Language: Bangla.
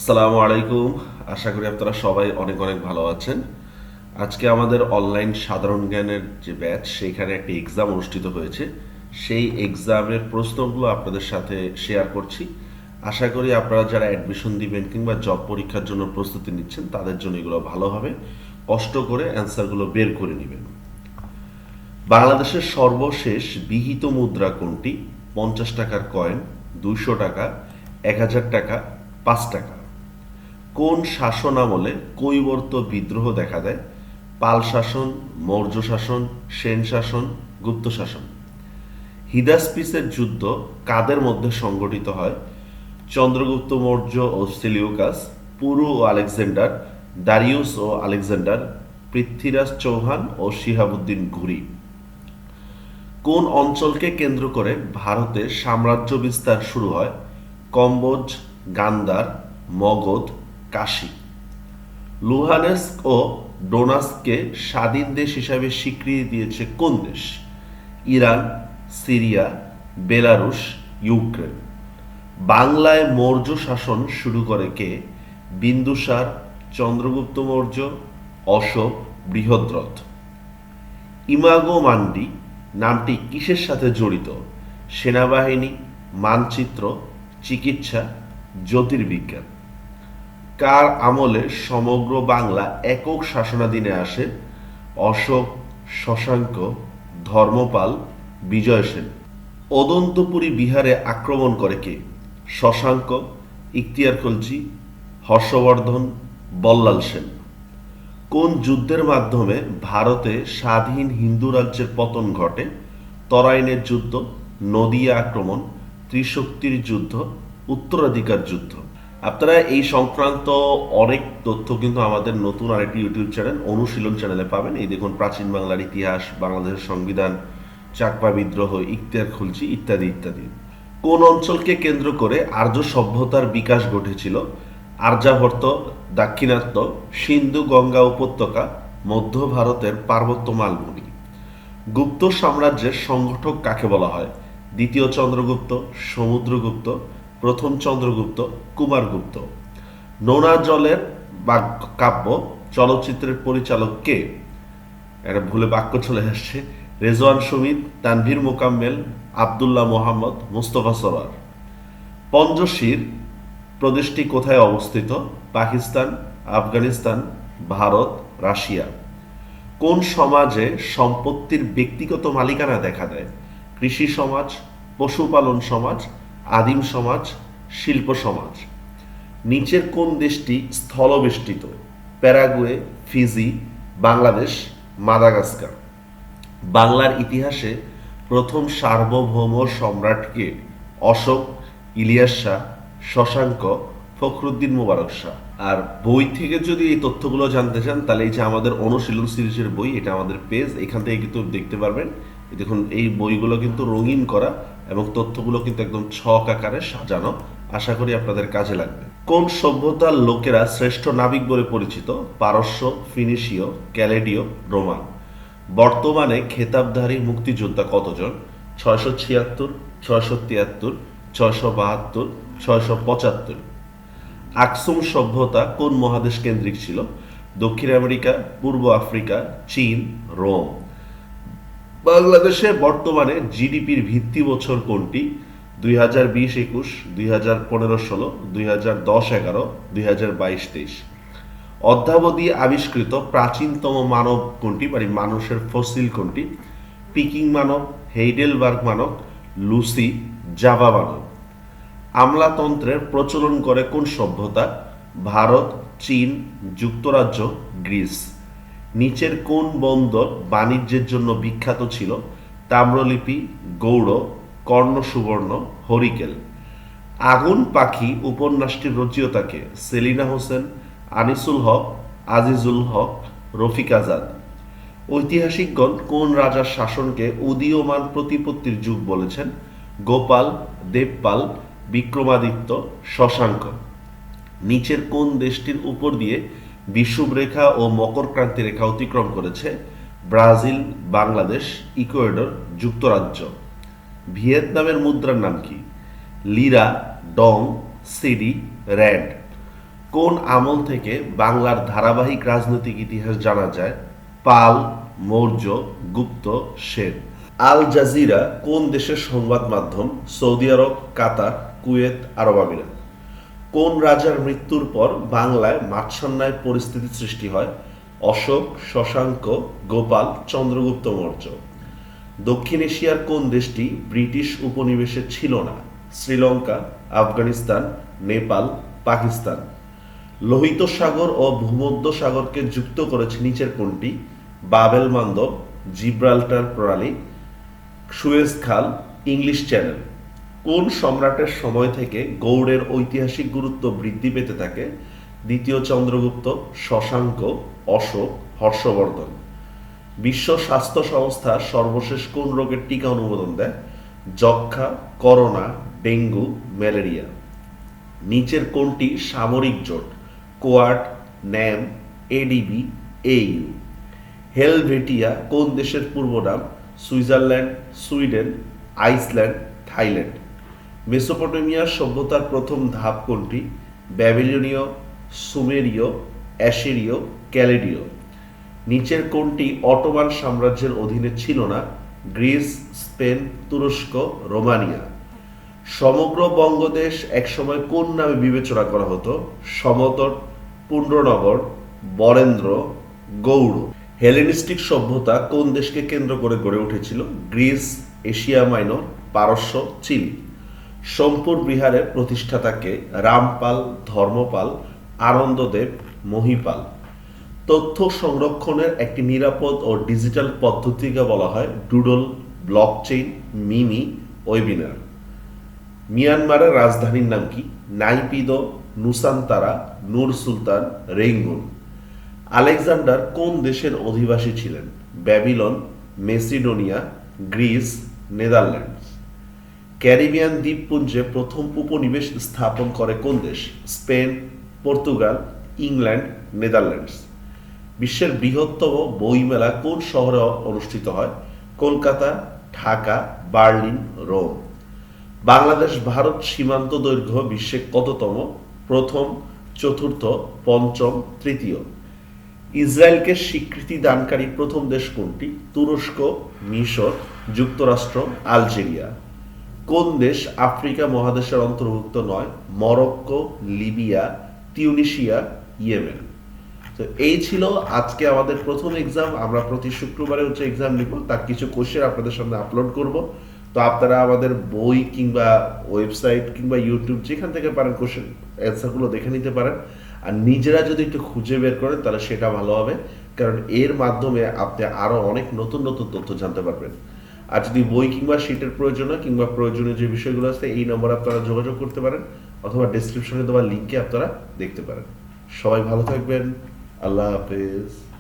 আসসালামু আলাইকুম। আশা করি আপনারা সবাই অনেক অনেক ভালো আছেন। আজকে আমাদের অনলাইন সাধারণ জ্ঞানের যে ব্যাচ সেইখানে একটা এক্সাম অনুষ্ঠিত হয়েছে। সেই এক্সামের প্রশ্নগুলো আপনাদের সাথে শেয়ার করছি। আশা করি আপনারা যারা অ্যাডমিশন দিবেন কিংবা জব পরীক্ষার জন্য প্রস্তুতি নিচ্ছেন তাদের জন্য এগুলো ভালো হবে। কষ্ট করে অ্যান্সারগুলো বের করে নেবেন। বাংলাদেশের সর্বশেষ বিহিত মুদ্রা কোনটি? 50 টাকার কয়েন, 200 টাকা, 1000 টাকা, 5 টাকা। কোন শাসন আমলে কৈবর্ত বিদ্রোহ দেখা দেয়? পাল শাসন, মৌর্য শাসন, সেন শাসন, গুপ্ত শাসন। হিদাসপিসের যুদ্ধ কাদের মধ্যে সংগঠিত হয়? চন্দ্রগুপ্ত মৌর্য ও সেলিউকাস, পুরু ও আলেকজান্ডার, দারিউস ও আলেকজান্ডার, পৃথ্বীরাজ চৌহান ও শিহাবুদ্দিন ঘুরি। কোন অঞ্চলকে কেন্দ্র করে ভারতে সাম্রাজ্য বিস্তার শুরু হয়? কম্বোজ, গান্ধার, মগধ, কাশী। লুহানেস্ক ও ডোনাস্ককে স্বাধীন দেশ হিসাবে স্বীকৃতি দিয়েছে কোন দেশ? Iran, Syria, Belarus, Ukraine. বাংলায় মৌর্য শাসন শুরু করে কে? বিন্দুসার, চন্দ্রগুপ্ত মৌর্য, অশোক, বৃহদ্রথ। ইমাগো মান্ডি নামটি কিসের সাথে জড়িত? সেনাবাহিনী, মানচিত্র, চিকিৎসা, জ্যোতির্বিজ্ঞান। কার আমলে সমগ্র বাংলা একক শাসনাধীনে আসে? অশোক, শশাঙ্ক, ধর্মপাল, বিজয় সেন। অদন্তপুরী বিহারে আক্রমণ করে কে? শশাঙ্ক, ইখতিয়ার খলজি, হর্ষবর্ধন, বল্লাল সেন। কোন যুদ্ধের মাধ্যমে ভারতে স্বাধীন হিন্দু রাজ্যের পতন ঘটে? তরাইনের যুদ্ধ, নদিয়া আক্রমণ, ত্রিশক্তির যুদ্ধ, উত্তরাধিকার যুদ্ধ। আপনারা এই সংক্রান্ত অনেক তথ্য কিন্তু আমাদের নতুন আরেকটি ইউটিউব চ্যানেল অনুশীলন চ্যানেলে পাবেন। এই দেখুন, প্রাচীন বাংলার ইতিহাস, বাংলাদেশের সংবিধান, চাকমা বিদ্রোহ, ইখতিয়ার খলজি ইত্যাদি ইত্যাদি। কোন অঞ্চলকে কেন্দ্র করে আর্য সভ্যতার বিকাশ ঘটেছিল? আর্যাবর্ত, দাক্ষিণাত্য, সিন্ধু গঙ্গা উপত্যকা, মধ্য ভারতের পার্বত্য মালভূমি। গুপ্ত সাম্রাজ্যের সংগঠক কাকে বলা হয়? দ্বিতীয় চন্দ্রগুপ্ত, সমুদ্রগুপ্ত, প্রথম চন্দ্রগুপ্ত, কুমারগুপ্ত। নোনা জলের কাব্য চলচ্চিত্রের পরিচালক কে? একটা ভুলে বাক্য চলে আসছে। রেজওয়ান সুমিত, তানভীর মোকাম্মেল, আবদুল্লাহ মোহাম্মদ, মুস্তফা সরোয়ার। পঞ্জশীর প্রদেশটি কোথায় অবস্থিত? পাকিস্তান, আফগানিস্তান, ভারত, রাশিয়া। কোন সমাজে সম্পত্তির ব্যক্তিগত মালিকানা দেখা দেয়? কৃষি সমাজ, পশুপালন সমাজ, আদিম সমাজ, শিল্প সমাজ। নিচের কোন দেশটি স্থলবেষ্টিত? Paraguay, Fiji, Bangladesh, Madagascar. বাংলার ইতিহাসে প্রথম সার্বভৌম সম্রাটকে? অশোক, ইলিয়াস শাহ, শশাঙ্ক, ফখরুদ্দিন মুবারক শাহ। আর বই থেকে যদি এই তথ্যগুলো জানতে চান তাহলে এই যে আমাদের অনুশীলন সিরিজের বই, এটা আমাদের পেজ, এখান থেকে কিন্তু দেখতে পারবেন। দেখুন, এই বইগুলো কিন্তু রঙিন করা এবং তথ্যগুলো কিন্তু একদম ছক আকারে সাজানো। আশা করি আপনাদের কাজে লাগবে। কোন সভ্যতার লোকেরা শ্রেষ্ঠ নাবিক বলে পরিচিত? পারস্য, ফিনিশীয়, ক্যালেডীয়, রোমান। বর্তমানে খেতাবধারী মুক্তিযোদ্ধা কতজন? 676, 673, 672, 675। আকসুম সভ্যতা কোন মহাদেশ কেন্দ্রিক ছিল? দক্ষিণ আমেরিকা, পূর্ব আফ্রিকা, চীন, রোম। বাংলাদেশে বর্তমানে জিডিপির ভিত্তি বছর কোনটি? 2020-21, 2015-16, 2010-11, 2022-23। অদ্যাবধি আবিষ্কৃত প্রাচীনতম মানব কোনটি, মানে মানুষের ফসিল কোনটি? পিকিং মানব, হেইডেলবার্গ মানব, লুসি, জাভা মানব। আমলাতন্ত্রের প্রচলন করে কোন সভ্যতা? ভারত, চীন, যুক্তরাজ্য, গ্রিস। নিচের কোন বন্দর বাণিজ্যের জন্য বিখ্যাত ছিল? তাম্রলিপি, গৌড়, কর্ণ সুবর্ণ, হরিকেল। আগুন পাখি উপন্যাসটির রচয়িতাকে? সেলিনা হোসেন, আনিসুল হক, আজিজুল হক, রফিক আজাদ। ঐতিহাসিকগণ কোন রাজার শাসনকে উদীয়মান প্রতিপত্তির যুগ বলেছেন? গোপাল, দেবপাল, বিক্রমাদিত্য, শশাঙ্ক। নিচের কোন দেশটির উপর দিয়ে বিষুবরেখা ও মকরক্রান্তি রেখা অতিক্রম করেছে? ব্রাজিল, বাংলাদেশ, ইকুয়েডর, যুক্তরাজ্য। ভিয়েতনামের মুদ্রার নাম কি? Lira, Dong, CD, RAND. কোন আমল থেকে বাংলার ধারাবাহিক রাজনৈতিক ইতিহাস জানা যায়? পাল, মৌর্য, গুপ্ত, সেন। আল জাজিরা কোন দেশের সংবাদ মাধ্যম? সৌদি আরব, কাতার, কুয়েত, আরব আমিরাত। কোন রাজার মৃত্যুর পর বাংলায় মাৎসন্যায় পরিস্থিতি সৃষ্টি হয়? অশোক, শশাঙ্ক, গোপাল, চন্দ্রগুপ্ত মৌর্য। দক্ষিণ এশিয়ার কোন দেশটি ব্রিটিশ উপনিবেশে ছিল না? শ্রীলঙ্কা, আফগানিস্তান, নেপাল, পাকিস্তান। লোহিত সাগর ও ভূমধ্য সাগরকে যুক্ত করেছে নিচের কোনটি? বাবেল মান্দব, জিব্রাল্টার প্রণালী, সুয়েজ খাল, ইংলিশ চ্যানেল। কোন সম্রাটের সময় থেকে গৌড়ের ঐতিহাসিক গুরুত্ব বৃদ্ধি পেতে থাকে? দ্বিতীয় চন্দ্রগুপ্ত, শশাঙ্ক, অশোক, হর্ষবর্ধন। বিশ্ব স্বাস্থ্য সংস্থা সর্বশেষ কোন রোগের টিকা অনুমোদন দেয়? যক্ষ্মা, করোনা, ডেঙ্গু, ম্যালেরিয়া। নিচের কোনটি সামরিক জোট? Quad, NAM, ADB, এইউ। হেলভেটিয়া কোন দেশের পূর্ব নাম? Switzerland, Sweden, Iceland, Thailand. মেসোপটেমিয়ার সভ্যতার প্রথম ধাপ কোনটি? ব্যাবিলনীয়, সুমেরীয়, অ্যাসিরীয়, ক্যালেডীয়। নিচের কোনটি অটোমান সাম্রাজ্যের অধীনে ছিল না? গ্রিস, স্পেন, তুরস্ক, রোমানিয়া। সমগ্র বঙ্গদেশ একসময় কোন নামে বিবেচনা করা হতো? সমতট, পুণ্ড্রনগর, বরেন্দ্র, গৌড়। হেলেনিস্টিক সভ্যতা কোন দেশকে কেন্দ্র করে গড়ে উঠেছিল? গ্রিস, এশিয়া মাইনর, পারস্য, চিলি। সোমপুর বিহারের প্রতিষ্ঠাতাকে? রামপাল, ধর্মপাল, আনন্দদেব, মহিপাল। তথ্য সংরক্ষণের একটি নিরাপদ ও ডিজিটাল পদ্ধতিকে বলা হয় ডুডল, ব্লকচেইন, মিমি, ওয়েবিনার। মিয়ানমারের রাজধানীর নাম কি? Naypyidaw, Nusantara, Nur Sultan, Rangoon. Alexander কোন দেশের অধিবাসী ছিলেন? Babylon, Macedonia, Greece, Netherlands. Caribbean দ্বীপপুঞ্জে প্রথম উপনিবেশ স্থাপন করে কোন দেশ? Spain, Portugal, England, Netherlands. বিশ্বের বৃহত্তম বইমেলা কোন শহরে অনুষ্ঠিত হয়? Kolkata, Dhaka, Berlin, Rome. বাংলাদেশ ভারত সীমান্ত দৈর্ঘ্য বিশ্বে কততম? প্রথম, চতুর্থ, পঞ্চম, তৃতীয়। ইসরায়েলকে স্বীকৃতি দানকারী প্রথম দেশ কোনটি? তুরস্ক, মিশর, যুক্তরাষ্ট্র, আলজেরিয়া। কোন দেশ আফ্রিকা মহাদেশের অন্তর্ভুক্ত নয়? Morocco, Libya, Tunisia, Yemen. তো এই ছিল আজকে আমাদের প্রথম এক্সাম। আমরা প্রতি শুক্রবারে এক্সাম নিব, তার কিছু কোশ্চেন আপনাদের সামনে আপলোড করব। তো আপনারা আমাদের বই কিংবা ওয়েবসাইট কিংবা ইউটিউব যেখান থেকে পারেন কোশ্চেন অ্যান্সারগুলো দেখে নিতে পারেন। আর নিজেরা যদি একটু খুঁজে বের করেন তাহলে সেটা ভালো হবে, কারণ এর মাধ্যমে আপনি আরও অনেক নতুন নতুন তথ্য জানতে পারবেন। আর যদি বই কিংবা শিটের প্রয়োজন হয় কিংবা প্রয়োজনীয় যে বিষয়গুলো আছে এই নম্বরে আপনারা যোগাযোগ করতে পারেন, অথবা ডেসক্রিপশনে দেওয়া লিঙ্কে আপনারা দেখতে পারেন। সবাই ভালো থাকবেন। আল্লাহ হাফেজ।